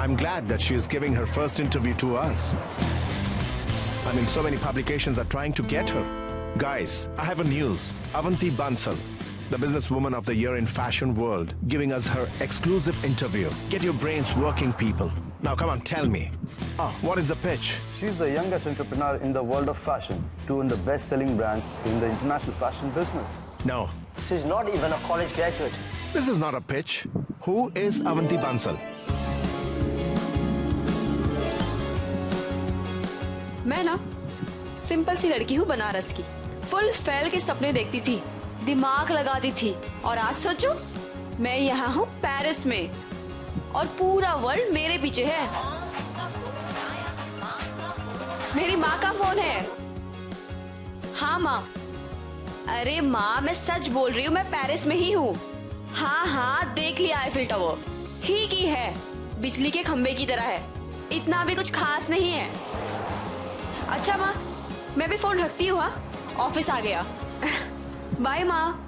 I'm glad that she is giving her first interview to us. I mean, so many publications are trying to get her. Guys, I have a news. Avanti Bansal, the businesswoman of the year in fashion world, giving us her exclusive interview. Get your brains working, people. Now come on, tell me. What is the pitch? She's the youngest entrepreneur in the world of fashion to own the best-selling brands in the international fashion business. No. This is not even a college graduate. This is not a pitch. Who is Avanti Bansal? मैं ना simple सी लड़की हूँ बनारस की। Full फैल के सपने देखती थी, दिमाग लगाती थी, और आज सोचो मैं यहाँ हूँ पेरिस में और पूरा वर्ल्ड मेरे पीछे है। मेरी माँ का फोन है। हाँ माँ। अरे माँ मैं सच बोल रही हूँ, मैं पेरिस में ही हूँ। हाँ देख लिया आईफिल टावर, ठीक ही है, बिजली के खंबे की तरह है, इतना भी कुछ खास नहीं है। अच्छा माँ मैं भी फोन रखती हूँ, ऑफिस आ गया। बाय माँ।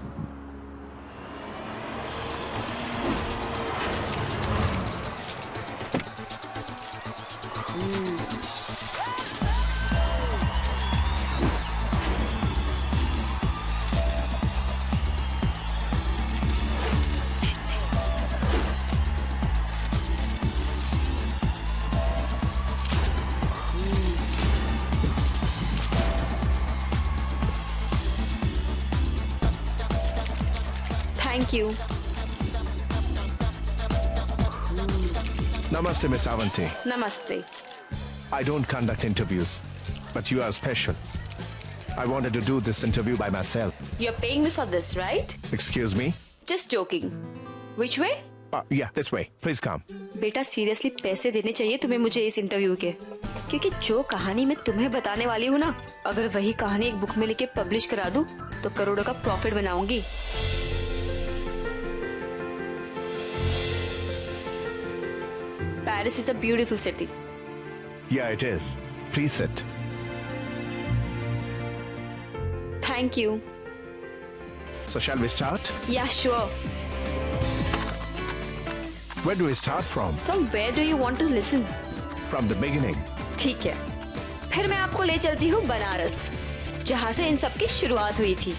Thank you. Namaste, Miss Avanti. Namaste. I don't conduct interviews, but you are special. I wanted to do this interview by myself. You're paying me for this, right? Excuse me? Just joking. Which way? Yeah, this way. Please come. बेटा seriously पैसे देने चाहिए तुम्हें मुझे इस interview के, क्योंकि जो कहानी मैं तुम्हें बताने वाली हूँ ना, अगर वही कहानी एक बुक में लिख के पब्लिश करा दूँ तो करोड़ों का प्रॉफिट बनाऊंगी। Paris is a beautiful city. Yeah, it is. Please sit. Thank you. So shall we start? Yeah, sure. Where do we start from? From where do you want to listen? From the beginning. ठीक है, फिर मैं आपको ले चलती हूँ बनारस, जहाँ से इन सब की शुरुआत हुई थी।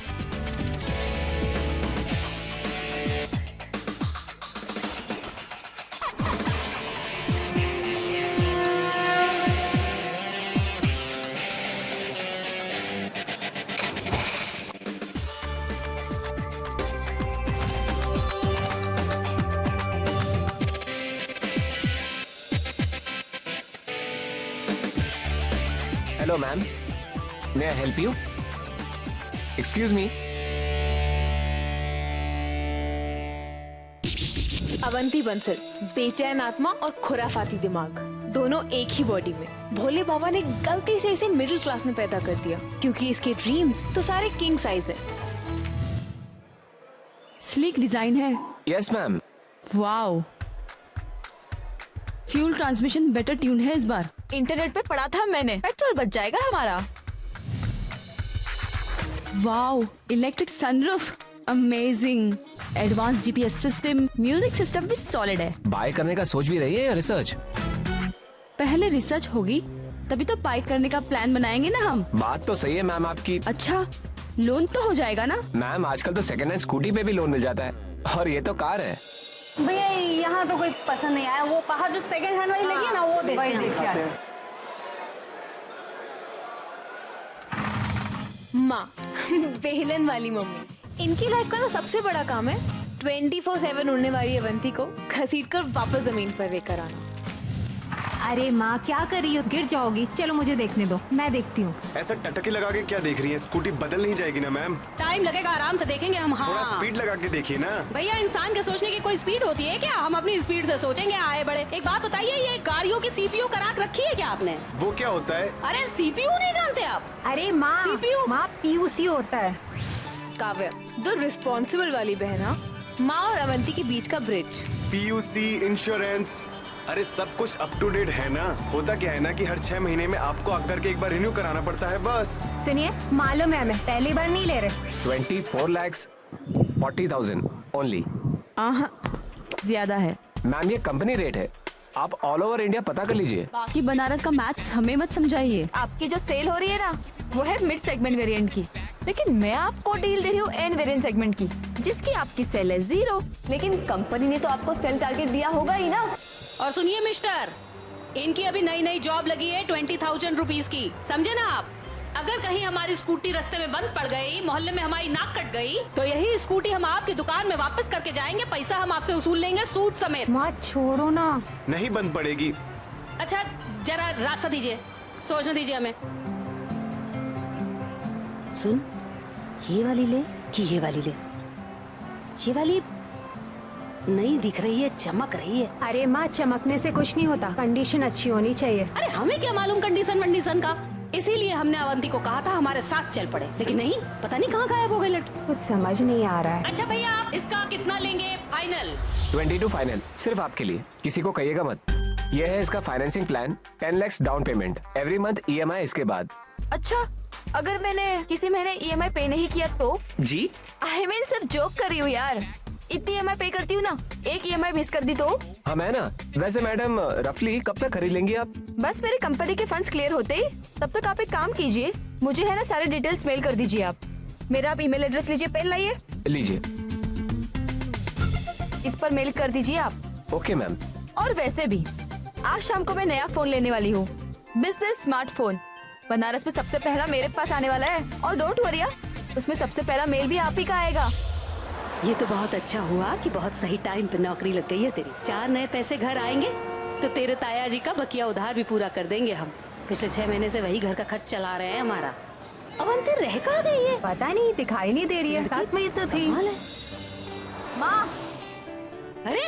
Hello, ma'am. May I help you? Excuse me. Avanti Bansal, बेचैन आत्मा और खुराफाती दिमाग, दोनों एक ही बॉडी में। भोले बाबा ने गलती से इसे मिडिल क्लास में पैदा कर दिया, क्योंकि इसके ड्रीम्स तो सारे किंग साइज है। स्लीक डिजाइन है। Yes, ma'am. Wow, fuel transmission better tune है इस बार। इंटरनेट पे पढ़ा था मैंने, पेट्रोल बच जाएगा हमारा। Wow, electric sunroof, amazing. Advance GPS system, music system भी सॉलिड है। बाय करने का सोच भी रही है या रिसर्च? पहले रिसर्च होगी, तभी तो बाय करने का प्लान बनाएंगे ना हम। बात तो सही है मैम आपकी। अच्छा, लोन तो हो जाएगा ना? मैम आजकल तो सेकंड हैंड स्कूटी पे भी लोन मिल जाता है, और ये तो कार है। भैया यहाँ तो कोई पसंद नहीं आया, वो बाहर जो सेकंड हैंड वाली लगी है ना, वो देखते हैं। माँ, बेलन वाली मम्मी, इनकी लाइफ का ना सबसे बड़ा काम है 24/7 उड़ने वाली अवंती को घसीटकर वापस जमीन पर लेकर आना। अरे माँ क्या कर रही हो, गिर जाओगी। चलो मुझे देखने दो, मैं देखती हूँ। ऐसा टटकी लगा के क्या देख रही है? स्कूटी बदल नहीं जाएगी ना मैम? टाइम लगेगा, आराम से देखेंगे हम। थोड़ा हाँ, स्पीड लगा के देखिए ना। भैया इंसान के सोचने की कोई स्पीड होती है क्या? हम अपनी स्पीड से सोचेंगे आए बड़े। एक बात बताइए, ये गाड़ियों की सीपीयू करा के रखी है क्या आपने? वो क्या होता है? अरे सीपीयू नहीं जानते आप? अरे माँ, सीपीयू माँ पीयूसी होता है। काव्या, द रिस्पॉन्सिबल वाली बहना, माँ और अवंती के बीच का ब्रिज। पीयूसी, इंश्योरेंस, अरे सब कुछ अप टू डेट है ना। होता क्या है ना कि हर 6 महीने में आपको आकर के एक बार रिन्यू कराना पड़ता है बस। सुनिए, मालूम है हमें, पहली बार नहीं ले रहे। 24,40,000 ओनली। ज्यादा है मैम ये कंपनी रेट है, आप ऑल ओवर इंडिया पता कर लीजिए। बाकी बनारस का मैथ्स हमें मत समझाइए। आपकी जो सेल हो रही है ना, वो है मिड सेगमेंट वेरिएंट की, लेकिन मैं आपको डील दे रही हूँ एंड वेरिएंट सेगमेंट की, जिसकी आपकी सेल है 0। लेकिन कंपनी ने तो आपको सेल टारगेट दिया होगा ही ना। और सुनिए मिस्टर, इनकी अभी नई जॉब लगी है 20,000 रुपीज की, समझे ना आप। अगर कहीं हमारी स्कूटी रास्ते में बंद पड़ गई, मोहल्ले में हमारी नाक कट गई, तो यही स्कूटी हम आपकी दुकान में वापस करके जाएंगे, पैसा हम आपसे वसूल लेंगे सूद समेत। माँ छोड़ो ना। नहीं बंद पड़ेगी। अच्छा जरा रास्ता दीजिए, सोचने दीजिए हमें। सुन, ये वाली ले कि ये वाली ले? ये वाली नहीं दिख रही है, चमक रही है। अरे माँ, चमकने से कुछ नहीं होता, कंडीशन अच्छी होनी चाहिए। अरे हमें क्या मालूम कंडीशन का, इसीलिए हमने अवंती को कहा था हमारे साथ चल पड़े, लेकिन नहीं, पता नहीं कहाँ गायब हो गई लड़की। कुछ समझ नहीं आ रहा है। अच्छा भैया, आप इसका कितना लेंगे फाइनल? 22 फाइनल, सिर्फ आपके लिए, किसी को कहिएगा मत। ये है इसका financing plan, 10 lakh down payment, every month EMI इसके बाद। अच्छा, अगर मैंने किसी महीने EMI पे नहीं किया तो? जी आई मीन सिर्फ जोक कर रही हूँ यार। इतनी EMI पे करती हूँ ना, एक EMI मिस कर दी तो? हाँ मैं ना, वैसे मैडम रफली कब तक खरीद लेंगी आप? बस मेरी कंपनी के फंड्स क्लियर होते ही, तब तक आप एक काम कीजिए, मुझे है ना सारे डिटेल्स मेल कर दीजिए आप। मेरा आप ईमेल एड्रेस लीजिए, पेन लाइए, लीजिए। इस पर मेल कर दीजिए आप। Okay ma'am. और वैसे भी आज शाम को मैं नया फोन लेने वाली हूँ, बिजनेस स्मार्टफोन। बनारस में सबसे पहला मेरे पास आने वाला है, और डोंट वरी, उसमें सबसे पहला मेल भी आप ही का आएगा। ये तो बहुत अच्छा हुआ कि बहुत सही टाइम पे नौकरी लग गई है तेरी। 4 नए पैसे घर आएंगे तो तेरे ताया जी का बकिया उधार भी पूरा कर देंगे हम। पिछले 6 महीने से वही घर का खर्च चला रहे हैं हमारा। अवंती रह कहाँ गई है? पता नहीं, दिखाई नहीं दे रही है। साथ में ही तो थी। माँ, अरे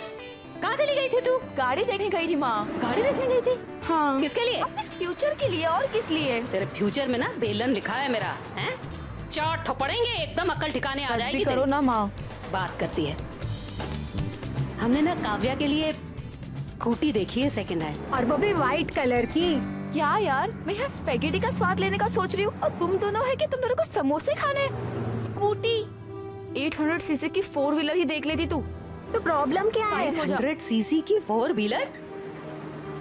कहाँ चली गई थी तू? गाड़ी देखने गई थी माँ। गाड़ी देखने गई थी? हाँ। किसके लिए? अपने फ्यूचर के लिए, और किस लिए? तेरे फ्यूचर में ना बेलन लिखा है मेरा, हैं? 4 थप्पड़ेंगे, एकदम अक्ल ठिकाने आ जाएगी। करो ना माँ। बात करती है। हमने ना काव्या के लिए स्कूटी देखी है सेकंड हैंड, और वो भी व्हाइट कलर की। क्या यार, मैं यहाँ स्पेगेटी का स्वाद लेने का सोच रही हूँ, और तुम दोनों है कि तुम दोनों को समोसे खाने। स्कूटी 800 सीसी की 4 व्हीलर ही देख लेती तू। तो प्रॉब्लम क्या है? 500 सीसी की 4 व्हीलर?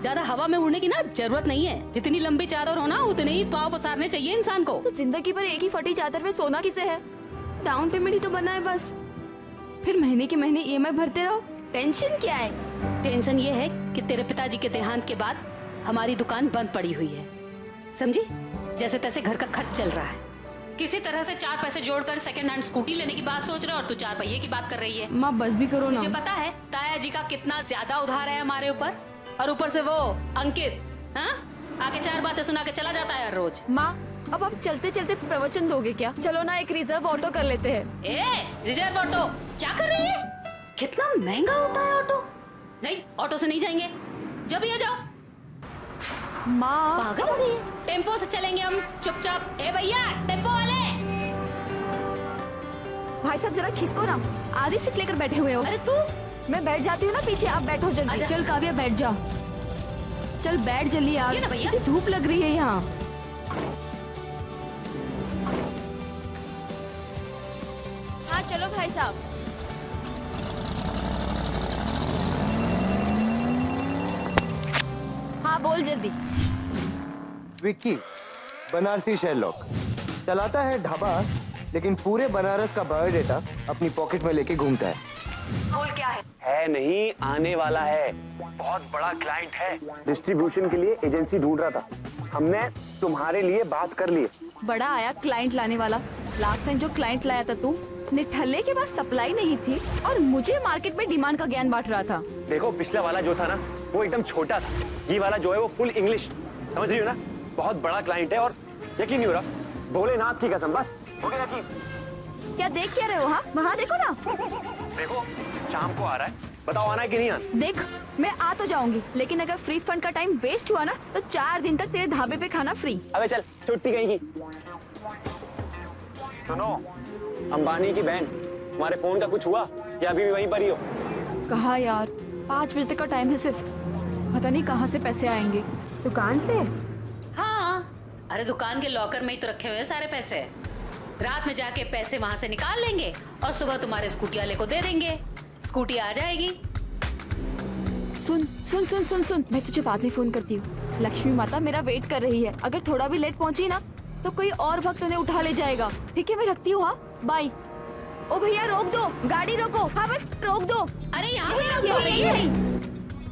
ज्यादा हवा में उड़ने की ना जरूरत नहीं है। जितनी लंबी चादर हो ना, उतने ही पाँव पसारने चाहिए इंसान को। तो जिंदगी भर एक ही फटी चादर में सोना किसे है? डाउन पेमेंट ही तो बना है बस, फिर महीने के महीने EMI भरते रहो। टेंशन क्या है? टेंशन ये है कि तेरे पिताजी के देहांत के बाद हमारी दुकान बंद पड़ी हुई है, समझी? जैसे तैसे घर का खर्च चल रहा है। किसी तरह से 4 पैसे जोड़कर सेकंड हैंड स्कूटी लेने की बात सोच रहे हो, और तू 4 पहिए की बात कर रही है। माँ बस भी करो ना। मुझे पता है ताया जी का कितना ज्यादा उधार है हमारे ऊपर, और ऊपर से वो अंकित, हाँ, आके 4 बातें सुना के चला जाता है हर रोज। माँ, अब आप चलते चलते प्रवचन दोगे क्या? चलो ना एक रिजर्व ऑटो कर लेते हैं। रिजर्व ऑटो क्या कर रही है? कितना महंगा होता है ऑटो? नहीं, ऑटो से नहीं जाएंगे, जब ये जाओ। माँ पागल हो गई है? टेम्पो से चलेंगे हम चुपचाप। ए भैया, टेम्पो वाले। भाई साहब जरा खिसको ना, आधी सीट लेकर बैठे हुए हो। अरे तू? मैं बैठ जाती हूँ ना पीछे, आप बैठो जल्दी। चल काव्या बैठ जा, चल बैठ जल्दी यार, ये ना भैया। कितनी धूप लग रही है यहाँ। हाँ चलो भाई साहब। हाँ बोल जल्दी। विक्की बनारसी शेरलॉक चलाता है ढाबा, लेकिन पूरे बनारस का बायोडेटा अपनी पॉकेट में लेके घूमता है। बोल क्या है? है नहीं, आने वाला है। बहुत बड़ा क्लाइंट है, डिस्ट्रीब्यूशन के लिए एजेंसी ढूंढ रहा था। हमने तुम्हारे लिए बात कर ली। बड़ा आया क्लाइंट लाने वाला। लास्ट टाइम जो क्लाइंट लाया था तू, निठल्ले के बाद सप्लाई नहीं थी और मुझे मार्केट में डिमांड का ज्ञान बांट रहा था। देखो पिछला वाला जो था ना, वो एकदम छोटा था। ये वाला जो है वो फुल इंग्लिश, समझ रही हो ना? बहुत बड़ा क्लाइंट है, और यकीन नहीं हो रहा, भोलेनाथ की कसम, बस हो गया यकीन। क्या देख क्या रहे हो? हाँ वहाँ देखो ना। देखो शाम को आ रहा है, बताओ आना है कि नहीं आना? देख मैं आ तो जाऊंगी, लेकिन अगर फ्री फंड का टाइम वेस्ट हुआ ना, तो 4 दिन तक तेरे ढाबे पे खाना फ्री। अबे चल, छुट्टी कहीं की। सुनो, अंबानी की बहन, तुम्हारे फोन का कुछ हुआ या अभी भी वहीं पर ही हो? कहा यार, 5 बजे तक का टाइम है सिर्फ, पता नहीं कहाँ से पैसे आएंगे। दुकान से? हाँ, अरे दुकान के लॉकर में ही तो रखे हुए सारे पैसे। रात में जाके पैसे वहाँ से निकाल लेंगे और सुबह तुम्हारे स्कूटी वाले को दे देंगे, स्कूटी आ जाएगी। सुन सुन सुन सुन सुन, मैं तुझे बाद में फोन करती हूँ। लक्ष्मी माता मेरा वेट कर रही है, अगर थोड़ा भी लेट पहुंची ना तो कोई और भक्त उन्हें उठा ले जाएगा। ठीक है, मैं रखती हूँ। हाँ बाय। ओ भैया रोक दो, गाड़ी रोको। हाँ बस रोक दो। अरे यहाँ पे रोक दो।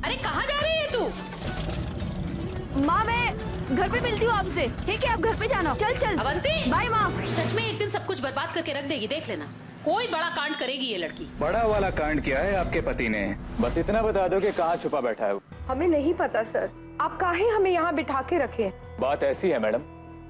अरे कहाँ जा रही है तू? माँ मैं घर पे मिलती हूँ आपसे। ठीक है, आप घर पे जाना। चल चल अवंती, बाय माँ। सच में एक दिन सब कुछ बर्बाद करके रख देगी, देख लेना। कोई बड़ा कांड करेगी ये लड़की। बड़ा वाला कांड किया है आपके पति ने। बस इतना बता दो कि कहाँ छुपा बैठा है वो। हमें नहीं पता सर, आप काहे हमें यहाँ बिठा के रखे? बात ऐसी है मैडम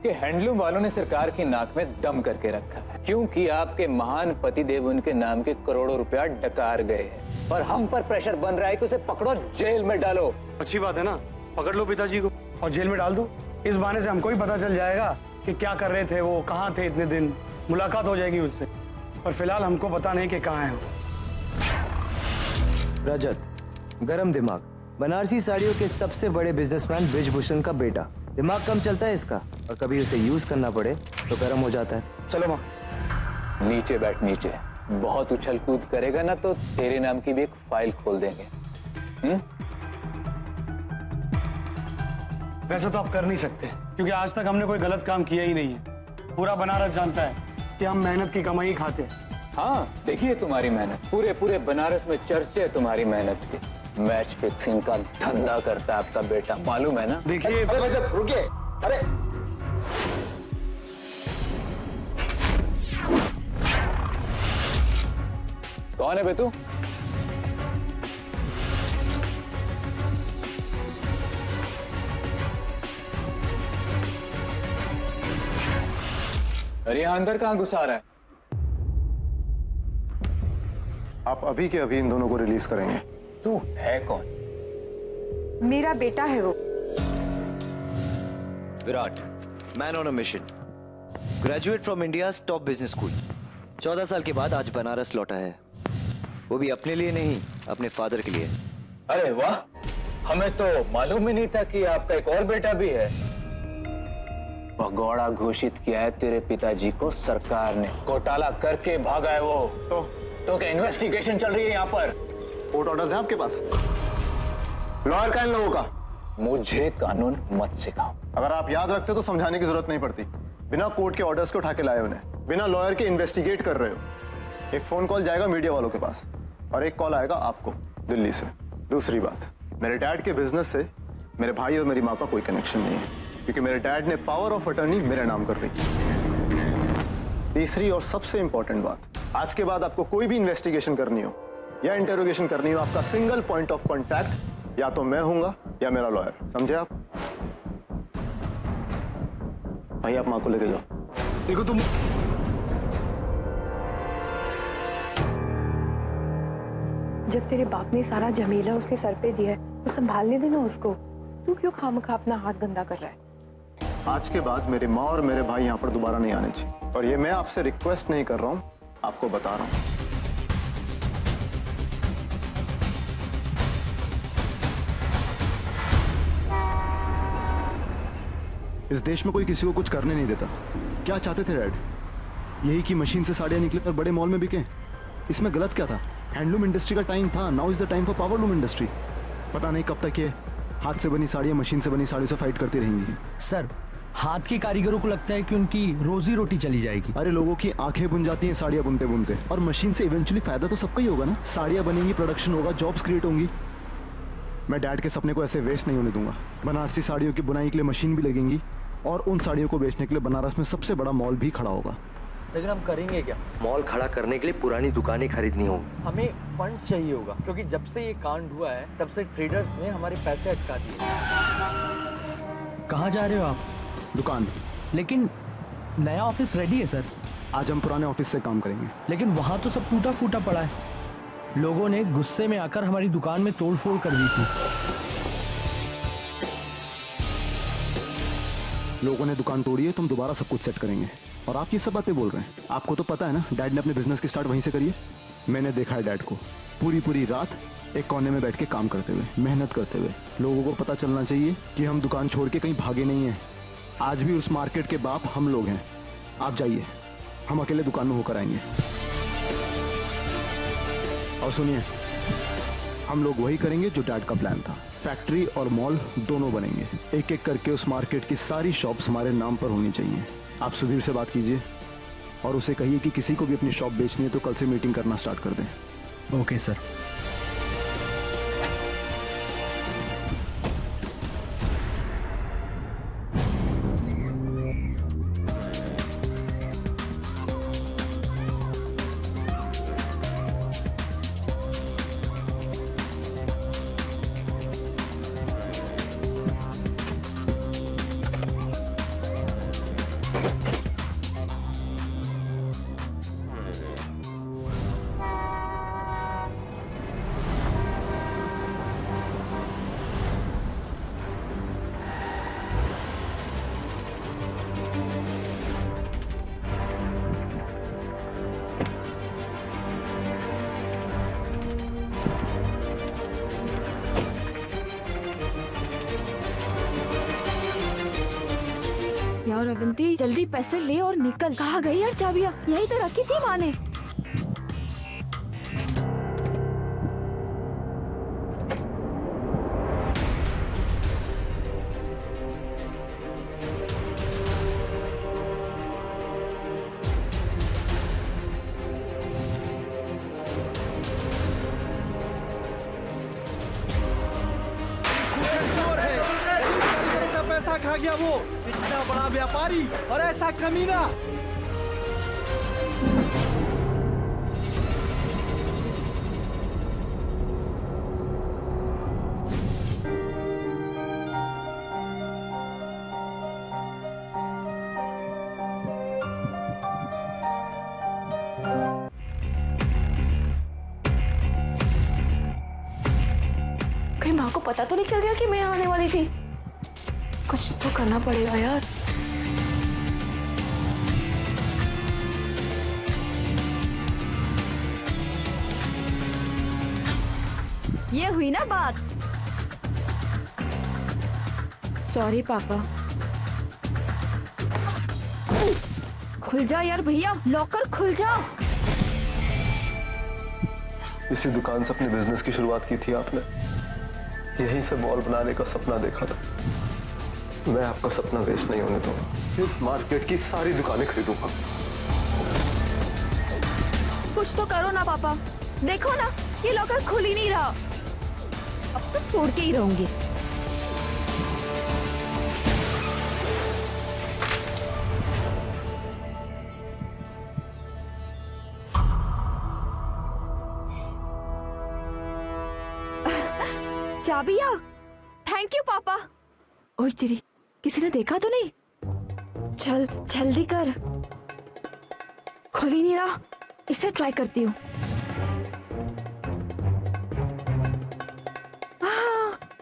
कि हैंडलूम वालों ने सरकार की नाक में दम करके रखा है, क्योंकि आपके महान पतिदेव उनके नाम के करोड़ों रुपया डकार गए हैं और हम पर प्रेशर बन रहा है कि उसे पकड़ो, जेल में डालो। अच्छी बात है ना, पकड़ लो पिताजी को और जेल में डाल दो। इस बहाने से हमको ही पता चल जाएगा कि क्या कर रहे थे वो, कहाँ थे इतने दिन, मुलाकात हो जाएगी उससे। पर फिलहाल हमको पता नहीं कि कहाँ है वो। रजत, गरम दिमाग, बनारसी साड़ियों के सबसे बड़े बिजनेसमैन ब्रिजभूषण का बेटा। दिमाग कम चलता है इसका, और कभी उसे यूज करना पड़े तो गर्म हो जाता है। चलो माँ। नीचे बैठ नीचे, बहुत उछल कूद करेगा ना तो तेरे नाम की भी एक फाइल खोल देंगे। वैसे तो आप कर नहीं सकते, क्योंकि आज तक हमने कोई गलत काम किया ही नहीं है। पूरा बनारस जानता है कि हम मेहनत की कमाई खाते हैं। हाँ देखिए तुम्हारी मेहनत, पूरे पूरे बनारस में चर्चे है तुम्हारी मेहनत की। मैच फिक्सिंग का धंधा करता है आपका बेटा, मालूम है ना? देखिए रुकिए, अरे कौन है बे तू? अरे यहाँ अंदर कहाँ घुसा रहा है? आप अभी के अभी इन दोनों को रिलीज करेंगे। तू है कौन? मेरा बेटा है वो। Virat, man on a mission, graduate from India top business school. 14 साल के बाद आज बनारस लौटा है, वो भी अपने लिए नहीं, अपने फादर के लिए। अरे वाह, हमें तो मालूम ही नहीं था कि आपका एक और बेटा भी है। भगौड़ा घोषित किया है तेरे पिताजी को सरकार ने, घोटाला करके भागा है वो। तो क्या इन्वेस्टिगेशन चल रही है यहाँ पर? कोर्ट ऑर्डर्स हैं आपके पास? लॉयर का इन लोगों का? मुझे कानून मत सिखाओ। अगर आप याद रखते तो समझाने की जरूरत नहीं पड़ती। बिना कोर्ट के ऑर्डर्स को उठा के लाए उन्हें, बिना लॉयर के इन्वेस्टिगेट कर रहे हो। एक फोन कॉल जाएगा मीडिया वालों के पास और एक कॉल आएगा आपको दिल्ली से। दूसरी बात, मेरे डैड के बिजनेस से मेरे भाई और मेरी माँ का कोई कनेक्शन नहीं है, क्योंकि मेरे डैड ने पावर ऑफ अटर्नी मेरे नाम कर रखी। तीसरी और सबसे इंपॉर्टेंट बात, आज के बाद आपको कोई भी इन्वेस्टिगेशन करनी हो या इंटेरोगेशन करनी हो, आपका सिंगल पॉइंट ऑफ कॉन्टैक्ट या तो मैं हूंगा या मेरा लॉयर। समझे आप? भाई आप माँ को लेके जाओ। देखो तुम, जब तेरे बाप ने सारा झमेला उसके सर पे दिया है तो संभालने देना उसको। तू क्यों खामखा अपना हाथ गंदा कर रहा है? आज के बाद मेरी माँ और मेरे भाई यहाँ पर दोबारा नहीं आने चाहिए, और ये मैं आपसे रिक्वेस्ट नहीं कर रहा हूँ, आपको बता रहा हूँ। इस देश में कोई किसी को कुछ करने नहीं देता। क्या चाहते थे डैड? यही कि मशीन से साड़ियाँ निकले और बड़े मॉल में बिके? इसमें गलत क्या था? हैंडलूम इंडस्ट्री का टाइम था, now is the time for powerloom industry. पता नहीं कब तक ये हाथ से बनी साड़ियाँ मशीन से बनी साड़ियों से फाइट करती रहेंगी। सर, हाथ के कारीगरों को लगता है कि उनकी रोजी रोटी चली जाएगी। अरे लोगों की आंखें बुन जाती हैं साड़ियाँ बुनते बुनते, और मशीन से इवेंचुअली फायदा तो सबका ही होगा ना। साड़ियाँ बनेंगी, प्रोडक्शन होगा, जॉब्स क्रिएट होंगी। मैं डैड के सपने को ऐसे वेस्ट नहीं होने दूंगा। बनारसी साड़ियों की बुनाई के लिए मशीन भी लगेंगी और उन साड़ियों को बेचने के लिए बनारस में सबसे बड़ा मॉल भी खड़ा होगा। लेकिन हम करेंगे क्या? मॉल खड़ा करने के लिए पुरानी दुकानें खरीदनी होगी। हमें फंड्स चाहिए होगा, क्योंकि जब से ये कांड हुआ है तब से ट्रेडर्स ने हमारे पैसे अटका दिए। कहाँ जा रहे हो आप? दुकान। लेकिन नया ऑफिस रेडी है सर। आज हम पुराने ऑफिस से काम करेंगे। लेकिन वहाँ तो सब टूटा फूटा पड़ा है। लोगों ने गुस्से में आकर हमारी दुकान में तोड़फोड़ कर दी थी। लोगों ने दुकान तोड़ी है, तुम दोबारा सब कुछ सेट करेंगे। और आप ये सब बातें बोल रहे हैं, आपको तो पता है ना डैड ने अपने बिजनेस की स्टार्ट वहीं से करी है। मैंने देखा है डैड को पूरी पूरी रात एक कोने में बैठ के काम करते हुए, मेहनत करते हुए। लोगों को पता चलना चाहिए कि हम दुकान छोड़ के कहीं भागे नहीं हैं। आज भी उस मार्केट के बाप हम लोग हैं। आप जाइए, हम अकेले दुकान में होकर आएंगे। और सुनिए, हम लोग वही करेंगे जो डैड का प्लान था। फैक्ट्री और मॉल दोनों बनेंगे। एक एक करके उस मार्केट की सारी शॉप्स हमारे नाम पर होनी चाहिए। आप सुधीर से बात कीजिए और उसे कहिए कि किसी को भी अपनी शॉप बेचनी है तो कल से मीटिंग करना स्टार्ट कर दें। Okay sir. यार अवंती जल्दी पैसे ले और निकल। कहाँ गई यार चाबियाँ? यही तो रखी थी माँ ने। चोर है, इतना पैसा खा गया वो, इतना बड़ा व्यापारी और ऐसा कमीना। कहीं माँ को पता तो नहीं चल गया कि मैं आने वाली थी? कुछ तो करना पड़ेगा यार। ये हुई ना बात। सॉरी पापा। खुल जा यार भैया, लॉकर खुल जा। इसी दुकान से अपने बिजनेस की शुरुआत की थी आपने। यहीं से मॉल बनाने का सपना देखा था। मैं आपका सपना वेस्ट नहीं होने दूंगा। इस मार्केट की सारी दुकानें खरीदूंगा। कुछ तो करो ना पापा। देखो ना, ये लॉकर खुल ही नहीं रहा। अब तो तोड़ के ही रहूंगी। चाबियाँ। थैंक यू पापा। ओए तेरी, किसी ने देखा तो नहीं? चल जल्दी कर। खुल ही नहीं रहा। इसे ट्राई करती हूँ।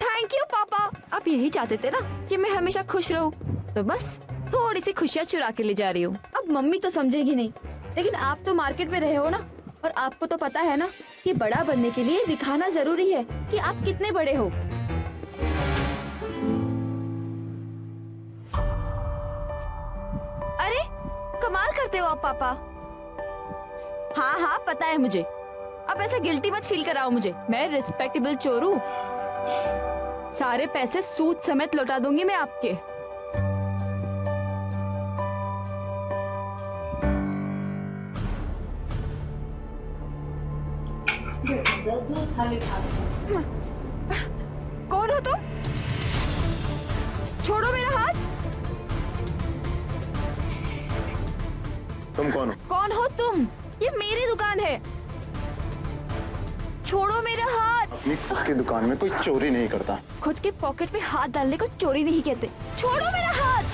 थैंक यू पापा। आप यही चाहते थे ना कि मैं हमेशा खुश रहूं, तो बस थोड़ी सी खुशियाँ चुरा के ले जा रही हूँ। अब मम्मी तो समझेगी नहीं, लेकिन आप तो मार्केट में रहे हो ना, और आपको तो पता है ना कि बड़ा बनने के लिए दिखाना जरूरी है कि आप कितने बड़े हो। अरे कमाल करते हो आप पापा। हाँ हाँ पता है मुझे। अब ऐसा गिल्टी मत फील कराओ मुझे। मैं रिस्पेक्टेबल चोर हूँ। सारे पैसे सूद समेत लौटा दूंगी मैं आपके। कौन हो तुम? छोड़ो मेरा हाथ। तुम कौन हो? कौन हो तुम? ये मेरी दुकान है। छोड़ो मेरा हाथ। अपनी खुद की दुकान में कोई चोरी नहीं करता। खुद के पॉकेट में हाथ डालने को चोरी नहीं कहते। छोड़ो मेरा हाथ।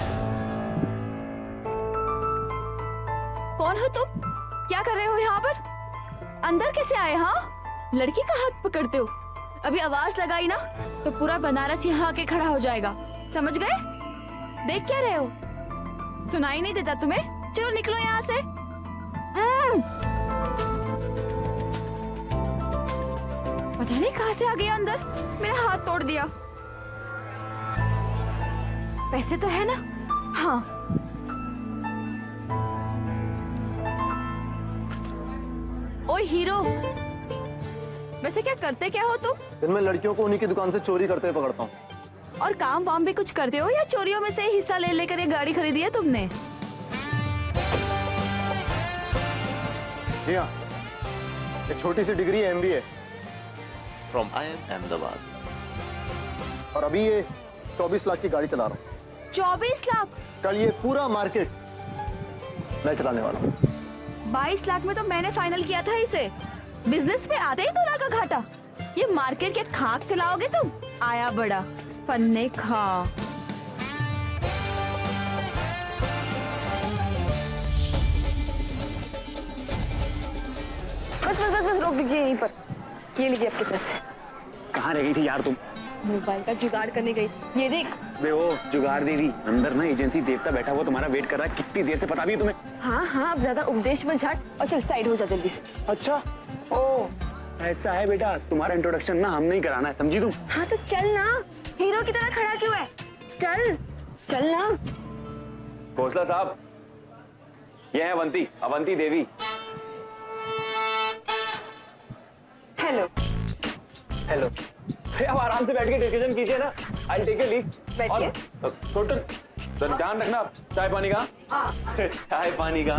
कौन हो तुम? क्या कर रहे हो यहाँ पर? अंदर कैसे आए? हाँ, लड़की का हाथ पकड़ते हो। अभी आवाज लगाई ना तो पूरा बनारस यहाँ आके खड़ा हो जाएगा। समझ गए? देख क्या रहे हो? सुनाई नहीं देता तुम्हें? चलो निकलो यहाँ से। पता नहीं कहाँ से आ गया अंदर। मेरा हाथ तोड़ दिया। पैसे तो है ना? हाँ। ओए हीरो, वैसे क्या करते क्या हो तुम? दिन में लड़कियों को उन्हीं की दुकान से चोरी करते हुए पकड़ता हूँ। और काम वाम भी कुछ करते हो या चोरियों में से हिस्सा ले लेकर ये गाड़ी खरीदी है तुमने? जी हाँ, एक छोटी सी डिग्री है MBA फ्रॉम IIM अहमदाबाद। और अभी ये 24 लाख की गाड़ी चला रहा हूँ। 24 लाख? कल ये पूरा मार्केट मैं चलाने वाला हूँ। 22 लाख में तो मैंने फाइनल किया था इसे। बिजनेस में आते ही 2 लाख का घाटा। ये मार्केट के खाक चलाओगे तुम? आया बड़ा फन्ने खा। बस रोक दीजिए यहीं पर। ये लीजिए आपके पैसे। कहाँ रह गई थी यार तुम? मोबाइल का जुगाड़ करने गई। ये देख। वो जुगाड़ दे रही अंदर ना एजेंसी देवता बैठा हुआ तुम्हारा वेट कर रहा है। कितनी देर से पता भी है तुम्हें? हाँ हाँ, अब ज्यादा उपदेश में झट और चल साइड हो जा जल्दी से। अच्छा ओ ऐसा है बेटा, तुम्हारा इंट्रोडक्शन ना हम नहीं कराना है, समझी तुम? हाँ तो चल ना, हीरो की तरह खड़ा क्यों है? चल चल ना। खोसला साहब, ये है अवंती, अवंती देवी। हेलो। हेलो। अब आराम से बैठ के डिस्कशन कीजिए ना। I take a leave. बैठिए। टोटल ध्यान रखना, चाय पानी का। हाँ। चाय पानी का।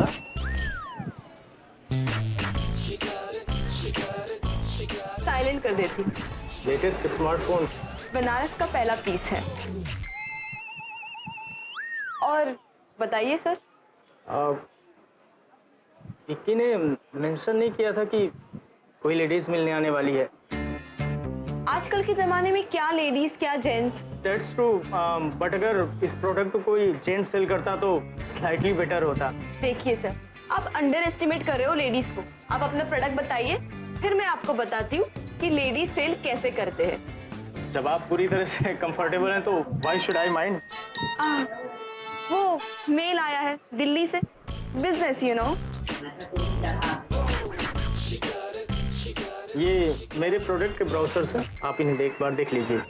साइलेंट कर देती। लेटेस्ट स्मार्टफोन बनारस का पहला पीस है। और बताइए सर। विक्की ने मेंशन नहीं किया था कि कोई लेडीज मिलने आने वाली है। आजकल के जमाने में क्या लेडीज क्या जेंट्स। दैट्स ट्रू, बट अगर इस प्रोडक्ट को कोई जेंट्स सेल करता तो स्लाइटली बेटर होता। देखिए सर, आप अंडर एस्टिमेट कर रहे हो लेडीज को। आप अपना प्रोडक्ट बताइए, फिर मैं आपको बताती हूँ कि लेडीज सेल कैसे करते हैं। जब आप पूरी तरह से कंफर्टेबल हैं तो व्हाई शुड आई माइंड? वो मेल आया है दिल्ली से, बिजनेस यू नो। ये मेरे प्रोडक्ट के ब्राउजर्स हैं, आप इन्हें एक बार देख लीजिए।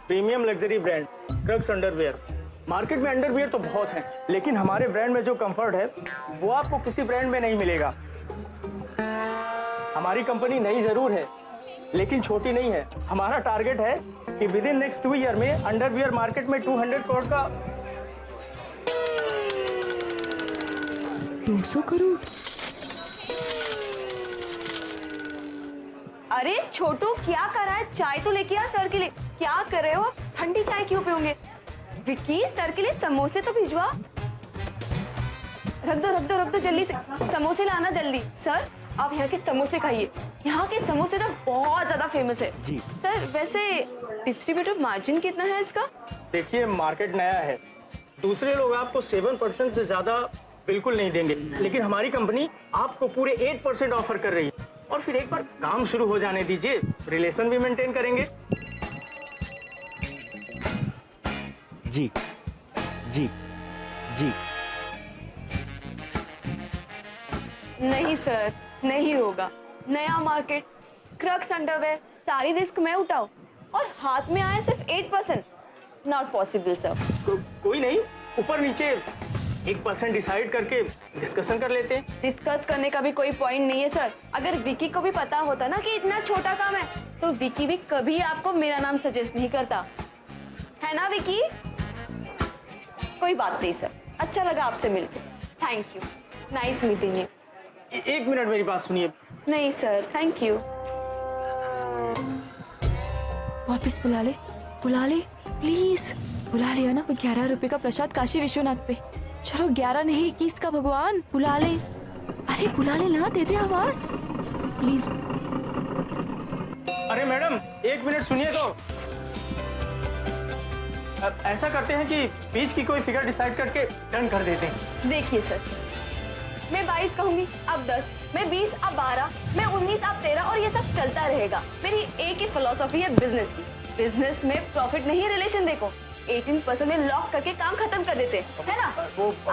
Premium luxury brand crux underwear. Market में अंडरवियर तो बहुत है, लेकिन हमारे ब्रांड में जो कंफर्ट है वो आपको किसी ब्रांड में नहीं मिलेगा। हमारी कंपनी नई जरूर है, लेकिन छोटी नहीं है। हमारा टारगेट है कि विद इन नेक्स्ट 2 ईयर में अंडरवियर मार्केट में 200 करोड़ का 200 करोड़। अरे छोटू क्या कर रहा है? चाय तो लेके आ सर के लिए। क्या कर रहे हो? ठंडी चाय क्यों पियोगे? विक्की सर के लिए समोसे तो भिजवा। रख दो जल्दी से। समोसे लाना जल्दी। सर आप यहाँ के समोसे खाइए, यहाँ के समोसे तो बहुत ज्यादा फेमस है। जी सर, वैसे डिस्ट्रीब्यूटर मार्जिन कितना है इसका? देखिए मार्केट नया है, दूसरे लोग आपको 7% से ज्यादा बिल्कुल नहीं देंगे, लेकिन हमारी कंपनी आपको पूरे 8% ऑफर कर रही है। और फिर एक बार काम शुरू हो जाने दीजिए, रिलेशन भी मेंटेन करेंगे। जी जी जी। नहीं सर, नहीं होगा। नया मार्केट, क्रक्स अंडरवेयर, सारी रिस्क मैं उठाऊं और हाथ में आए सिर्फ 8%। Not possible sir. कोई नहीं, ऊपर नीचे 1% डिसाइड करके डिस्कशन कर लेते हैं। डिस्कस करने का भी कोई पॉइंट नहीं है सर। अगर विकी को भी पता होता ना कि इतना छोटा काम है, तो विकी भी कभी आपको मेरा नाम सजेस्ट नहीं करता, है ना विकी? कोई बात नहीं सर, अच्छा लगा आपसे मिलकर। Thank you, nice meeting you. एक मिनट मेरी बात सुनिए। नहीं सर, थैंक यू। वापस बुला ले प्लीज। बुला लिया ना? वो 11 रुपए का प्रसाद काशी विश्वनाथ पे। चलो 11 नहीं 21 का भगवान, बुला ले। अरे बुला ले ना, दे दे आवाज प्लीज। अरे मैडम एक मिनट सुनिए तो। अब ऐसा करते हैं कि बीच की कोई फिगर डिसाइड करके डन कर देते हैं। देखिए सर, मैं 22 कहूंगी, अब 10। मैं 20 आप 12, मैं 19 आप 13 और ये सब चलता रहेगा। मेरी एक ही फिलॉसफी है बिजनेस की, बिजनेस में प्रॉफिट नहीं रिलेशन देखो। 18% में लॉक करके काम खत्म कर देते है ना?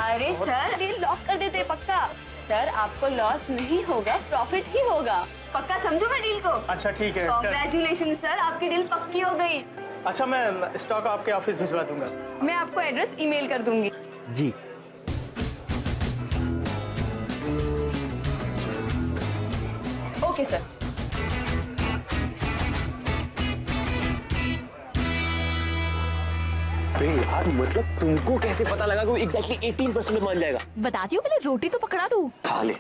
अरे सर डील लॉक कर देते पक्का। सर आपको लॉस नहीं होगा, प्रॉफिट ही होगा। पक्का समझो मैं डील को। अच्छा ठीक है। कांग्रेचुलेशन सर, आपकी डील पक्की हो गई। अच्छा मैं स्टॉक आपके ऑफिस भिजवा दूंगा। मैं आपको एड्रेस ईमेल कर दूंगी। जी। Okay sir. यार मतलब तुमको कैसे पता लगा कि वो एग्जैक्टली 18% में मान जाएगा? बताती हूँ, पहले रोटी तो पकड़ा दूँ। खा ले।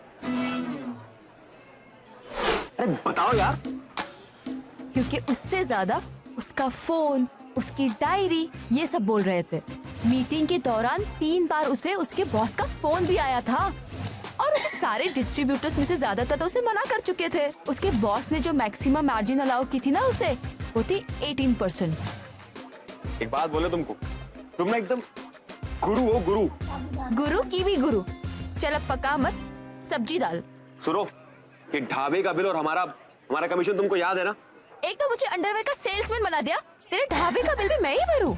अरे बताओ यार। क्योंकि उससे ज्यादा उसका फोन, उसकी डायरी ये सब बोल रहे थे। मीटिंग के दौरान 3 बार उसे उसके बॉस का फोन भी आया था और उसे सारे डिस्ट्रीब्यूटर्स में से ज्यादातर तो उसे मना कर चुके थे। उसके बॉस ने जो मैक्सिमम मार्जिन अलाउ की थी ना उसे, वो थी 18%। एक बात बोले तुमको, तुम ना एकदम गुरु हो, गुरु। गुरु की भी गुरु। चल अब पका मत, सब्जी डाल। सुनो, कि ढाबे का बिल और हमारा कमीशन तुमको याद है ना? एक तो मुझे अंडरवेयर का सेल्समैन बना दिया, तेरे ढाबे का बिल भी मैं ही भरूं।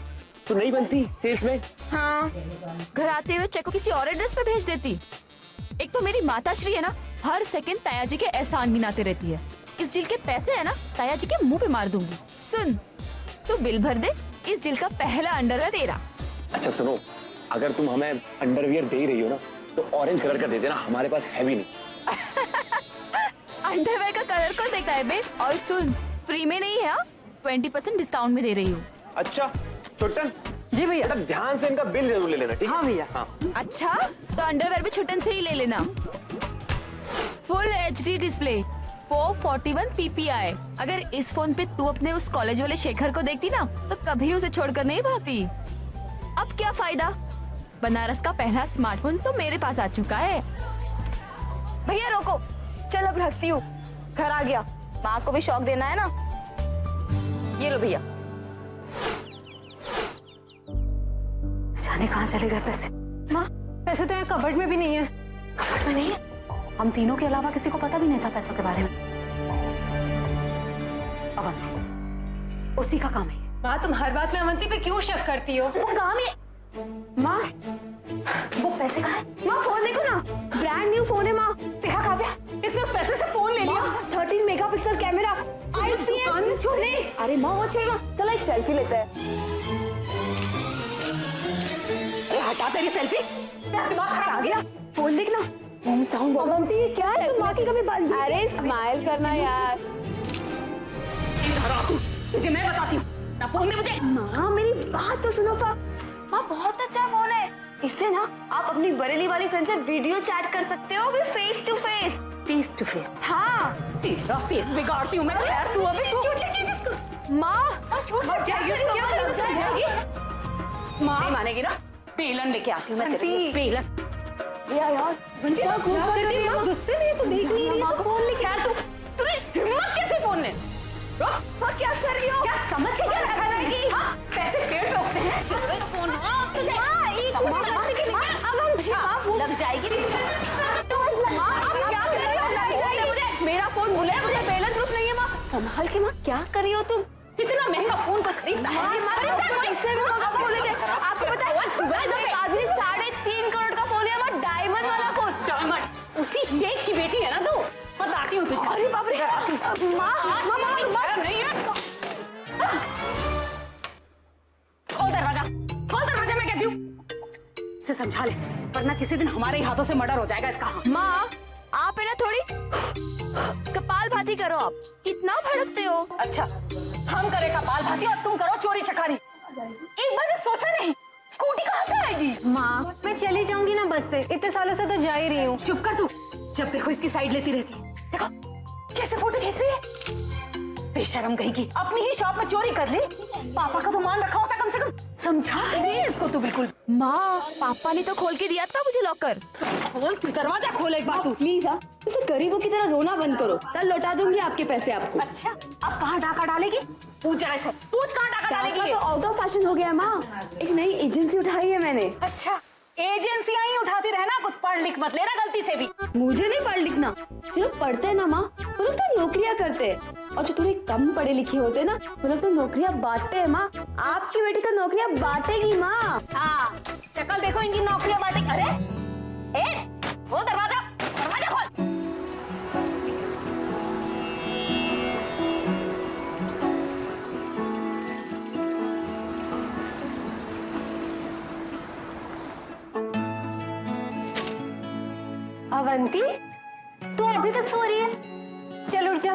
तो नहीं बनती सेल्समैन? हाँ, घर आते हुए चेक को किसी और एड्रेस पे भेज देती। एक तो मेरी माताश्री है ना, हर सेकंड ताया जी के एहसान गिनाते रहती है। इस डील के पैसे है ना, ताया जी के मुंह पे मार दूंगी। सुन, तू बिल भर दे, इस डील का पहला अंडरवेयर तेरा। अच्छा सुनो, अगर तुम हमें अंडरवियर दे ही रही हो ना, तो ऑरेंज कलर का दे देना, हमारे पास है भी नहीं। अंडरवेयर का कलर कौन देखता है बे? और सुन, फ्री में नहीं है, 20% डिस्काउंट में दे रही हूँ। अच्छा छुट्टन। जी भैया। ध्यान से इनका बिल जरूर ले लेना, ठीक है? हाँ भैया। हाँ। अच्छा, तो अंडरवेयर भी छुट्टन से ही ले लेना। Full HD display, 441 PPI। अगर इस फोन पे तू अपने उस कॉलेज वाले शेखर को देखती ना, तो कभी उसे छोड़कर नहीं भागती। अब क्या फायदा, बनारस का पहला स्मार्टफोन तो मेरे पास आ चुका है। भैया रोको, चल अब रखती हूँ, घर आ गया। माँ को भी शौक देना है ना। ये लो भैया। जाने कहाँ चले गए पैसे? माँ, पैसे तो यहाँ कबर्ड में भी नहीं है। कबर्ड में नहीं है? हम तीनों के अलावा किसी को पता भी नहीं था पैसों के बारे में। अवंती, उसी का काम है। माँ तुम हर बात में अवंती पे क्यों शक करती हो? वो काम है। माँ, वो पैसे कहाँ है? माँ फोन देखो ना, ब्रांड न्यू फोन है माँ। देखा काव्या, इसने उस पैसे से फोन ले लिया। 13 मेगापिक्सल कैमरा, IPS डिस्प्ले। अरे माँ वो छोड़, चलो एक सेल्फी लेते हैं। अरे हटा तेरी सेल्फी, दिमाग खराब आ गया। फोन देखना, होम साउंड। अवंती क्या है, माँ की कभी बात? अरे स्माइल करना यार। तुझे मैं बताती हूँ ना, फोन दे मुझे। माँ मेरी बात तो सुनो। माँ बहुत अच्छा फोन है, इससे ना आप अपनी बरेली वाली फ्रेंड से वीडियो चैट कर सकते हो, भी face to face. Face to face? हाँ। तेरा फेस बिगाड़ती हूँ मैं। यार तू अभी तू माँ छोड़ मत जाएगी, माँ नहीं मानेगी ना। बेलन लेके आती हूँ मैं तेरे लिए, बेलन। यार गुस्से में तो देख नहीं रही है, फोन लेके। यार तूने हिम्मत कैसे फोन ले? क्या कर रही हो? क्या समझ के क्या रखा है? हाँ, पैसे पेड़ पे उगते हैं। फोन लग जाएगी। मेरा फोन भूले, मुझे बेलन प्रूफ नहीं है। माँ संभाल के, माँ क्या कर रही हो तुम? इतना महंगा फोन को खरीदना है? आपको पता है 3.5 करोड़ का फोन है, माँ डायमंड वाला फोन। डायमंड? उसी शेख की बेटी है ना तू? बताती हूँ तुझे। अरे बाप रे, माँ नहीं है। खोल दरवाजा, खोल दरवाजा, मैं कहती हूँ। इसे समझा ले, वरना किसी दिन हमारे ही हाथों से मर्डर हो जाएगा इसका। माँ आप है ना थोड़ी कपाल भाती करो, आप कितना भड़कते हो। अच्छा, हम करे कपाल भाती और तुम करो चोरी चकारी। एक बार भी सोचा नहीं, स्कूटी कहाँ से आएगी? माँ मैं चली जाऊंगी ना बस से, इतने सालों से तो जा ही रही हूँ। चुप कर तू, जब देखो इसकी साइड लेती रहती है। देखो कैसे फोटो खींच रही है, बेशरम कहेगी। अपनी ही शॉप में चोरी कर ले, पापा का तो मान रखा होता कम से कम। समझा नहीं इसको तू बिल्कुल। माँ पापा ने तो खोल के दिया था मुझे लॉकर। खोल, दरवाजा खोल एक बार तू प्लीज। हाँ इसे गरीबों की तरह रोना बंद करो, कल लौटा दूंगी आपके पैसे आपको। अच्छा अब कहाँ डाका डालेगी? पूछ जरा से, पूछ कहाँ डाका डालेगी? तो आउट ऑफ फैशन हो गया माँ, एक नई एजेंसी उठाई है मैंने। अच्छा एजेंसियां ही उठाती रहना, कुछ पढ़ लिख मत लेना गलती से भी। मुझे नहीं पढ़ लिखना, जो लोग पढ़ते हैं ना माँ वो लोग तो नौकरियां करते हैं, और जो थोड़े कम पढ़े लिखे होते हैं ना वो लोग तो नौकरियां बांटते हैं माँ। आपकी बेटी तो नौकरियां बांटेगी माँ। हाँ, शक्ल देखो इनकी, नौकरियां बांटेगी। अरे वो दरवाजा खोल। अवंती, तू अभी तक सो रही है? चल उठ जा।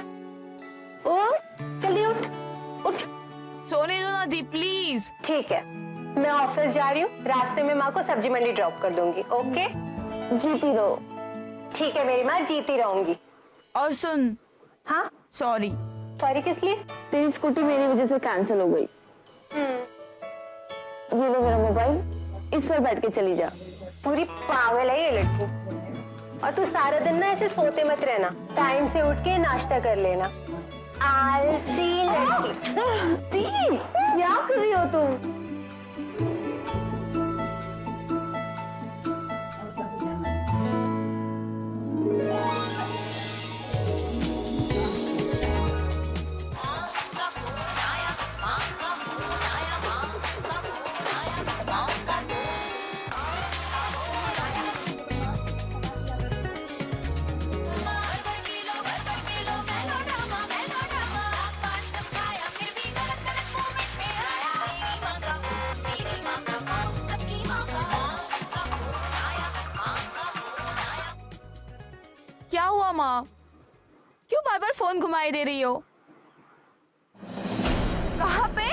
और जल्दी उठ उठ। सोने दो ना दी प्लीज। ठीक है, मैं ऑफिस जा रही हूँ, रास्ते में माँ को सब्जी मंडी ड्रॉप कर दूंगी। ओके? जीती रहो। ठीक है मेरी माँ, जीती रहूंगी। और सुन। हाँ? सॉरी। सॉरी किस लिए? तेरी स्कूटी मेरी वजह से कैंसिल हो गई। ये लो मेरा मोबाइल, इस पर बैठ के चली जा। पूरी पागल है ये लड़की। और तू सारा दिन ना ऐसे सोते मत रहना, टाइम से उठ के नाश्ता कर लेना। आलसी लड़की। क्या कर रही हो तुम? क्या हुआ माँ? क्यों बार बार फोन घुमाए दे रही हो? कहाँ पे?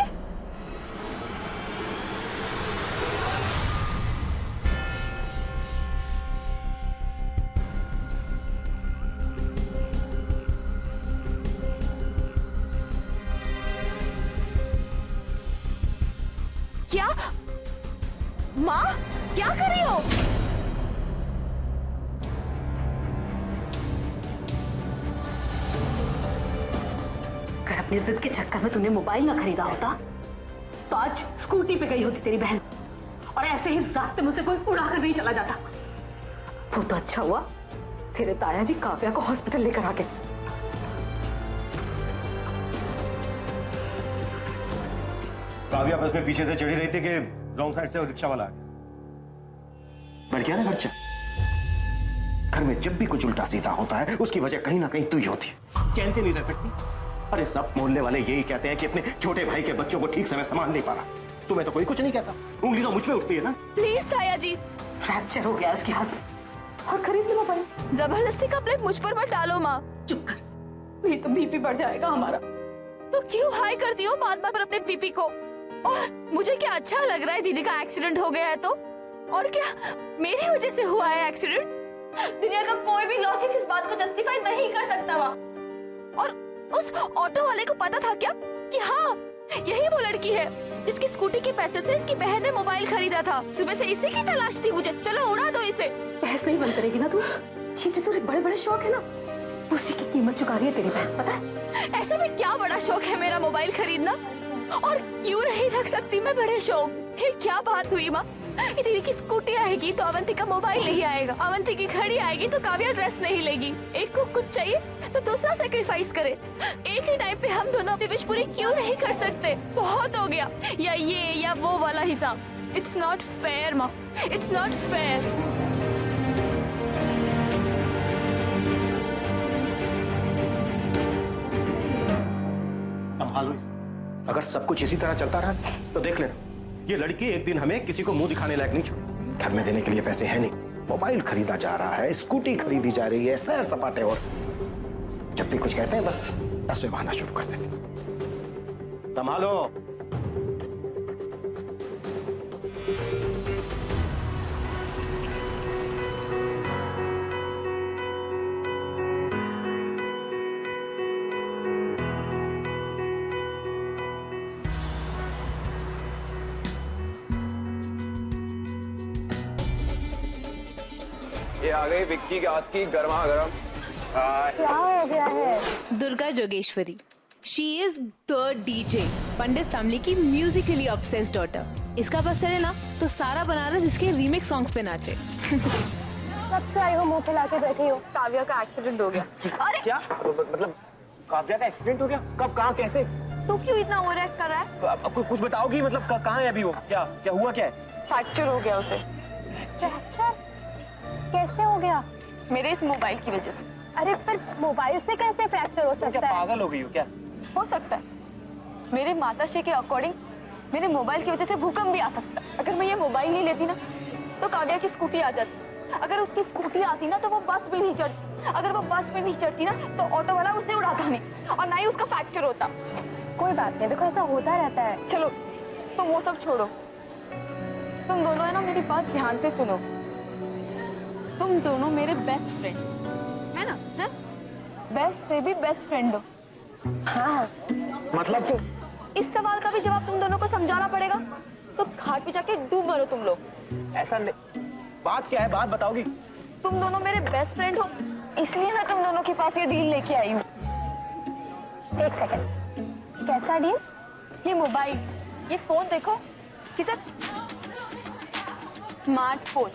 क्या? माँ, क्या कर रही हो? अगर अपनी जिद के चक्कर में तूने मोबाइल ना खरीदा होता तो आज स्कूटी पे गई होती तेरी बहन, और ऐसे ही रास्ते में से कोई उड़ा कर नहीं चला जाता। वो तो अच्छा हुआ तेरे ताया जी काव्या को हॉस्पिटल लेकर आ गए। काव्या बस में पीछे से चढ़ी रही थी कि रॉन्ग साइड से रिक्शा वाला आ गया। बढ़ गया ना खर्चा। घर में जब भी कुछ उल्टा सीधा होता है उसकी वजह कहीं ना कहीं तू ही होती है। चैन से नहीं रह सकती। अरे सब मोहल्ले वाले यही कहते हैं कि अपने छोटे भाई के बच्चों को ठीक समय संभाल नहीं पा रहा। तुम्हें तो कोई कुछ नहीं कहता, उंगली तो मुझ पे उठती है ना। प्लीज ताया जी। फ्रैक्चर हो गया उसके हाथ और खरीद लो मोबाइल। जबरदस्ती का ब्लेम मुझ पर मत डालो माँ। चुप कर, नहीं तो बीपी बढ़ जाएगा हमारा। तो क्यों हाई करती हो बात बात पर अपने बीपी को? और मुझे क्या अच्छा लग रहा है दीदी का एक्सीडेंट हो गया है तो? और क्या मेरी वजह से हुआ है एक्सीडेंट? दुनिया का कोई भी लॉजिक इस बात को जस्टिफाई नहीं कर सकता माँ। और उस ऑटो वाले को पता था क्या कि हाँ यही वो लड़की है जिसकी स्कूटी के पैसे से इसकी बहन ने मोबाइल खरीदा था? सुबह से इसी की तलाश थी मुझे। चलो उड़ा दो इसे। बहस नहीं बंद करेगी ना तू? चीजें तुझे बड़े बड़े शौक है ना, उसी की कीमत चुका रही है तेरी बहन, पता है? ऐसा भी क्या बड़ा शौक है मेरा मोबाइल खरीदना? और क्यों नहीं रख सकती मैं बड़े शौक? ये क्या बात हुई माँ? दीदी की स्कूटी आएगी तो अवंती का मोबाइल नहीं आएगा, अवंती की घड़ी आएगी तो काव्या ड्रेस नहीं लेगी। एक को कुछ चाहिए तो दूसरा सैक्रिफाइस करे। एक ही टाइम पे हम दोनों अपनी विश पूरी क्यों नहीं कर सकते? बहुत हो गया, या ये या वो वाला हिसाब। इट्स नॉट फेयर माँ, इट्स नॉट फेयर। संभालो इसे। अगर सब कुछ इसी तरह चलता रहा तो देख लेना, ये लड़की एक दिन हमें किसी को मुंह दिखाने लायक नहीं छोड़ेगी। घर में देने के लिए पैसे हैं नहीं, मोबाइल खरीदा जा रहा है, स्कूटी खरीदी जा रही है, सैर सपाटे, और जब भी कुछ कहते हैं बस पैसे बहाना शुरू कर देते। संभालो। ये आ गई विक्की के हाथ की गर्मा गर्म। क्या हो गया है? Durga Jogeshwari, she is the DJ, Pandit family की म्यूजिकली ऑब्सेस्ड डॉटर। इसका बस चले ना तो सारा बनारस इसके रीमिक्स सॉन्ग्स पे नाचे। कब से आई हो मुंह फैला के बैठी हो? काव्या का एक्सीडेंट हो गया। अरे क्या मतलब काव्या का एक्सीडेंट हो गया? कब, कहाँ, कैसे? तू क्यों इतना ओवरएक्ट कर रहा है? अब कुछ बताओगी? मतलब कहाँ है अभी वो? क्या क्या हुआ? क्या है? फ्रैक्चर हो गया उसे। फ्रैक्चर कैसे हो गया? मेरे इस मोबाइल की वजह से। अरे पर मोबाइल से कैसे फ्रैक्चर हो सकता है? क्या पागल हो गई हो क्या? हो सकता है। मेरे माताश्री के अकॉर्डिंग मेरे मोबाइल की वजह से भूकंप भी आ सकता है। अगर मैं ये मोबाइल नहीं लेती ना तो काव्या की स्कूटी आ जाती। अगर उसकी स्कूटी आती ना तो वो बस भी नहीं चढ़ती। अगर वो बस पे नहीं चढ़ती ना तो ऑटो वाला उसे उड़ाता नहीं और ना ही उसका फ्रैक्चर होता। कोई बात नहीं, देखो ऐसा होता रहता है। चलो तुम वो सब छोड़ो, तुम दोनों है ना मेरी बात ध्यान से सुनो। तुम दोनों मेरे बेस्ट फ्रेंड है ना? है? बेस्ट से भी बेस्ट फ्रेंड हो। हाँ मतलब इस सवाल का भी जवाब तुम दोनों को समझाना पड़ेगा। तो घाट पे जाके डूब मरो तुम लोग। ऐसा नहीं, बात क्या है? बात बताओगी? तुम दोनों मेरे बेस्ट फ्रेंड हो, इसलिए मैं तुम दोनों के पास ये डील लेके आई हूँ। एक सेकंड, कैसा डील? ये मोबाइल, ये फोन देखो, कितना smartphone,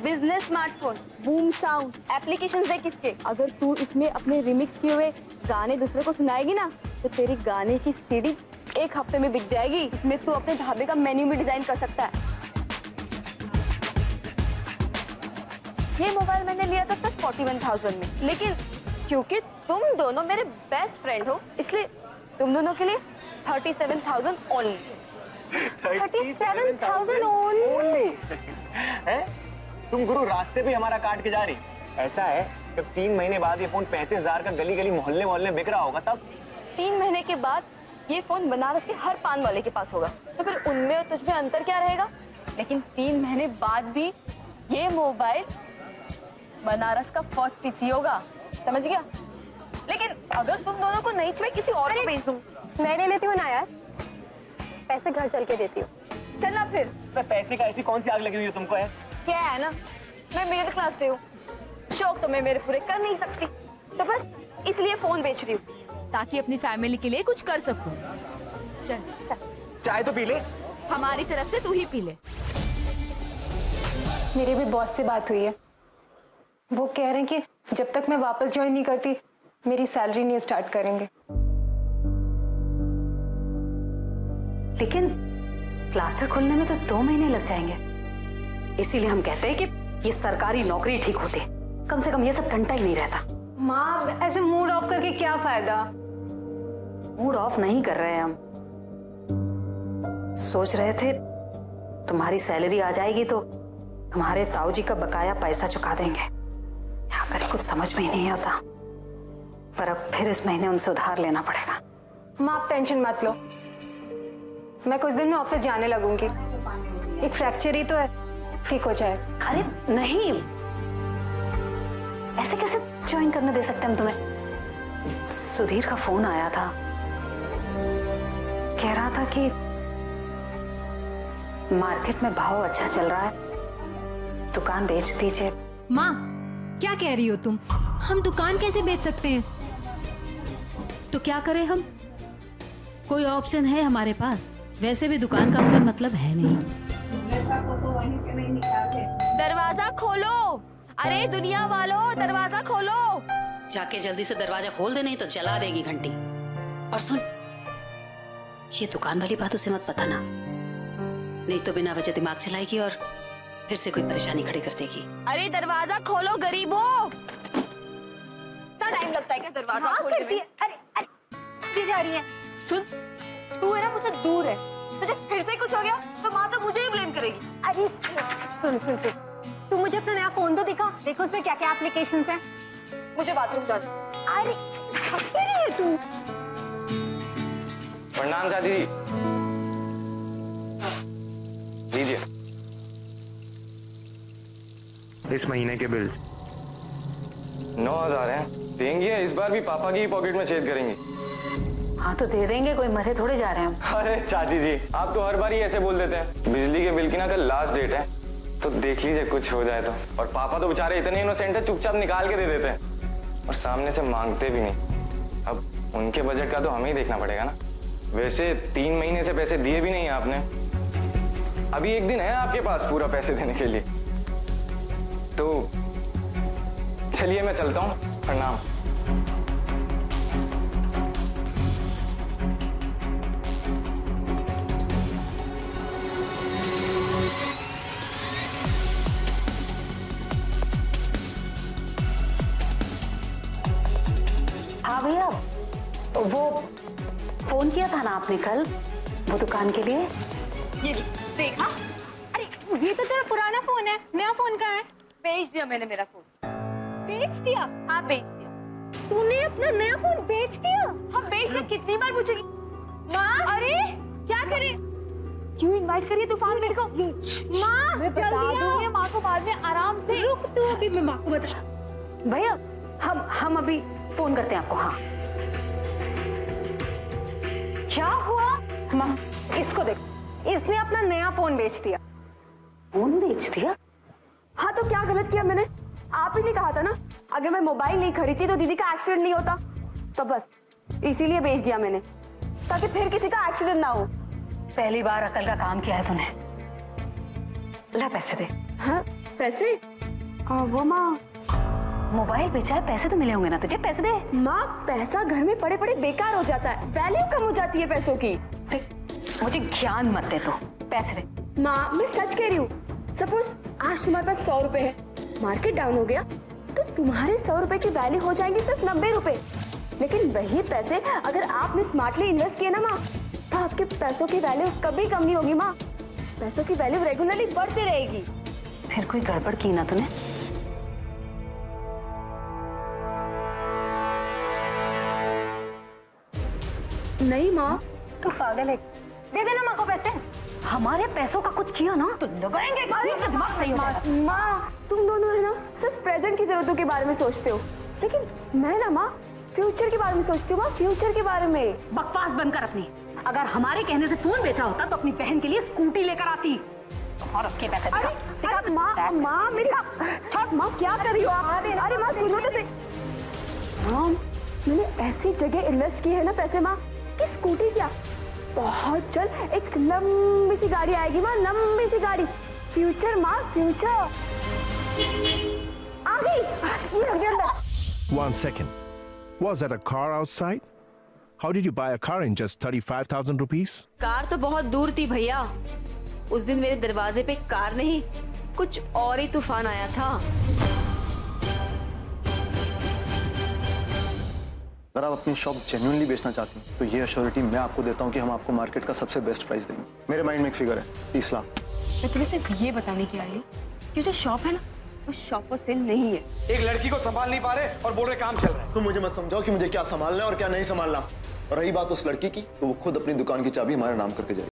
business smartphone, boom sound, applications देख इसके। अगर तू इसमें अपने रिमिक्स किए हुए गाने दूसरे को सुनाएगी ना तो तेरी गाने की सीडी 1 हफ्ते में बिक जाएगी। इसमें तू अपने ढाबे का मेन्यू भी डिजाइन कर सकता है। ये मोबाइल मैंने लिया था सिर्फ 41,000 में, लेकिन क्योंकि तुम दोनों मेरे बेस्ट फ्रेंड हो इसलिए तुम दोनों के लिए 37,000 ओनली। 37,000 ओनली है? तुम गुरु रास्ते पे हमारा काट के जा रही? ऐसा है जब 3 महीने बाद ये फोन 35,000 का गली गली मोहल्ले मोहल्ले बिक रहा होगा तब? 3 महीने के बाद ये फोन बनारस के हर पान वाले के पास होगा तो फिर उनमें और तुझमें अंतर क्या रहेगा? लेकिन 3 महीने बाद भी ये मोबाइल बनारस का फर्स्ट पीसी होगा, समझ गया? लेकिन अगर तुम दोनों को नहीं चाहिए किसी और को भेज दूं। मैं ले लेती हूँ ना यार, पैसे घर चल के देती हूँ। चलना फिर। तो पैसे का ऐसी कौन सी आग लगी हुई है तुमको? है क्या है ना, मैं मिडिल क्लास से हूँ, शौक तो मैं मेरे पूरे कर नहीं सकती तो बस इसलिए फोन बेच रही हूँ ताकि अपनी फैमिली के लिए कुछ कर सकूं। चल चाय तो पी ले। हमारी तरफ से तू ही पी ले। मेरी भी बॉस से बात हुई है, वो कह रहे हैं कि जब तक मैं वापस ज्वाइन नहीं करती मेरी सैलरी नहीं स्टार्ट करेंगे। लेकिन प्लास्टर खुलने में तो 2 महीने लग जाएंगे, इसीलिए हम कहते हैं कि ये सरकारी नौकरी ठीक होती, कम से कम ये सब टंटा ही नहीं रहता। माँ ऐसे मूड ऑफ करके क्या फायदा? मूड ऑफ नहीं कर रहे हैं हम, सोच रहे थे तुम्हारी सैलरी आ जाएगी तो तुम्हारे ताऊ जी का बकाया पैसा चुका देंगे। क्या करें कुछ समझ में ही नहीं आता, पर अब फिर इस महीने उनसे उधार लेना पड़ेगा। माँ आप टेंशन मत लो, मैं कुछ दिन में ऑफिस जाने लगूंगी। एक फ्रैक्चर ही तो है, ठीक हो जाए। अरे नहीं, ऐसे कैसे ज्वाइन करने दे सकते हम तुम्हें? सुधीर का फोन आया था, कह रहा था कि मार्केट में भाव अच्छा चल रहा है, दुकान बेच दीजिए। माँ क्या कह रही हो तुम? हम दुकान कैसे बेच सकते हैं? तो क्या करें हम? कोई ऑप्शन है हमारे पास? वैसे भी दुकान का कोई मतलब है नहीं। दरवाजा खोलो, अरे दुनिया वालों दरवाजा खोलो। जाके जल्दी से दरवाजा खोल दे, नहीं तो जला देगी घंटी। और सुन, ये दुकान वाली बात उसे मत बताना, नहीं तो बिना वजह दिमाग चलाएगी और फिर से कोई परेशानी खड़ी कर देगी। अरे दरवाजा खोलो गरीबों। इतना टाइम लगता है क्या दरवाजा खोलने में? अरे अरे जा रही है। सुन, तू है ना मुझसे दूर है, तुझे फिर से कुछ हो गया तो माँ तो मुझे ही ब्लेम करेगी। अरे सुन सुन सुन, तू मुझे अपना नया फोन तो दिखा, देखो उसमें क्या क्या एप्लीकेशंस हैं। मुझे बाथरूम जाना। अरे थक रही है तू। प्रणाम दादी जी। लीजिए इस महीने के बिल 9,000 हैं, देंगी या इस बार भी पापा की पॉकेट में छेद करेंगी? हाँ तो दे देंगे, कोई मरे थोड़े जा रहे हैं हम। अरे चाची जी, आप तो हर बार ही ऐसे बोल देते हैं। बिजली के बिल की ना कल लास्ट डेट है, तो देख लीजिए कुछ हो जाए तो। और पापा तो बेचारे इतने इनोसेंट है, चुपचाप निकाल के दे देते हैं और सामने से मांगते भी नहीं। अब उनके बजट का तो हमें ही देखना पड़ेगा ना। वैसे 3 महीने से पैसे दिए भी नहीं आपने। अभी एक दिन है आपके पास पूरा पैसे देने के लिए, तो चलिए मैं चलता हूँ। प्रणाम। हाँ भैया, वो फोन किया था ना आपने कल वो दुकान के लिए? ये देखा? अरे ये तो तेरा पुराना फोन है, नया फोन कहाँ है? बेच दिया मैंने मेरा फोन। बेच दिया? हाँ बेच दिया। तूने अपना नया फोन बेच दिया? हाँ बेच दिया। कितनी बार पूछेगी? माँ, अरे क्या करे? क्यों इनवाइट करिए तूफान मेरे को? माँ मैं बता दूंगी माँ को बाद में, आराम से रुक तू, अभी मैं माँ को बता। भैया हम अभी फोन करते हैं आपको। हाँ क्या हुआ? माँ इसको देख, इसने अपना नया फोन बेच दिया। फोन बेच दिया? हाँ तो क्या गलत किया मैंने? आप ही ने कहा था ना अगर मैं मोबाइल नहीं खरीदती तो दीदी का एक्सीडेंट नहीं होता, तो बस इसीलिए बेच दिया मैंने, ताकि फिर किसी का एक्सीडेंट ना हो। पहली बार अकल का काम किया है तूने। ला पैसे दे। हाँ पैसे? वो माँ मोबाइल बेचा है, पैसे तो मिले होंगे ना तुझे, पैसे दे। माँ पैसा घर में पड़े पड़े बेकार हो जाता है, वैल्यू कम हो जाती है पैसों की। मुझे ज्ञान मत दे, तो पैसे दे। माँ मैं सच कह रही हूँ, सपोज आज तुम्हारे पास 100 रुपए है, मार्केट डाउन हो गया तो तुम्हारे 100 रुपए की वैल्यू हो जाएंगी सिर्फ 90 रुपए। लेकिन वही पैसे अगर आपने स्मार्टली इन्वेस्ट किए ना माँ, तो आपके पैसों की वैल्यू कभी कम नहीं होगी माँ, पैसों की वैल्यू रेगुलरली बढ़ती रहेगी। फिर कोई गड़बड़ की ना तूने? नहीं माँ। तो पागल है, दे देना माँ को पैसे। हमारे पैसों का कुछ किया ना तो लगाएंगे। दिमाग सही हो जाएगा। माँ तुम दोनों है ना सिर्फ प्रेजेंट की जरूरतों के बारे में सोचते हो, लेकिन मैं ना माँ फ्यूचर के बारे में सोचती हूँ। माँ फ्यूचर के बारे में। बकवास बंद कर अपनी। अगर हमारे कहने से फोन बेचा होता तो अपनी बहन के लिए स्कूटी लेकर आती और उसके पैसे। अरे माँ मेरी माँ क्या कर रही हो आप? अरे माँ सुनो तो सही। माँ मैंने ऐसी जगह इन्वेस्ट की है ना पैसे माँ कि स्कूटी क्या, बहुत जल्द एक लंबी सी गाड़ी आएगी माँ, लंबी सी गाड़ी। फ्यूचर माँ फ्यूचर। आ गई ये अंदर। 1 second. Was that a car outside? How did you buy a car in just 35,000 rupees? Car तो बहुत दूर थी भैया, उस दिन मेरे दरवाजे पे कार नहीं कुछ और ही तूफान आया था। अगर आप अपनी शॉप जेन्युइनली बेचना चाहती हैं तो ये अश्योरिटी मैं आपको देता हूँ कि हम आपको मार्केट का सबसे बेस्ट प्राइस देंगे। मेरे माइंड में एक फिगर है 30 लाख। मैं तुम्हें सिर्फ ये बताने की आई हूँ कि जो शॉप है ना वो शॉप फॉर सेल नहीं है। एक लड़की को संभाल नहीं पा रहे और बोल रहे काम चल रहा है। तुम मुझे मत समझाओ कि मुझे क्या संभालना है और क्या नहीं संभालना। और रही बात उस लड़की की, तो वो खुद अपनी दुकान की चाबी हमारे नाम करके जाएगी।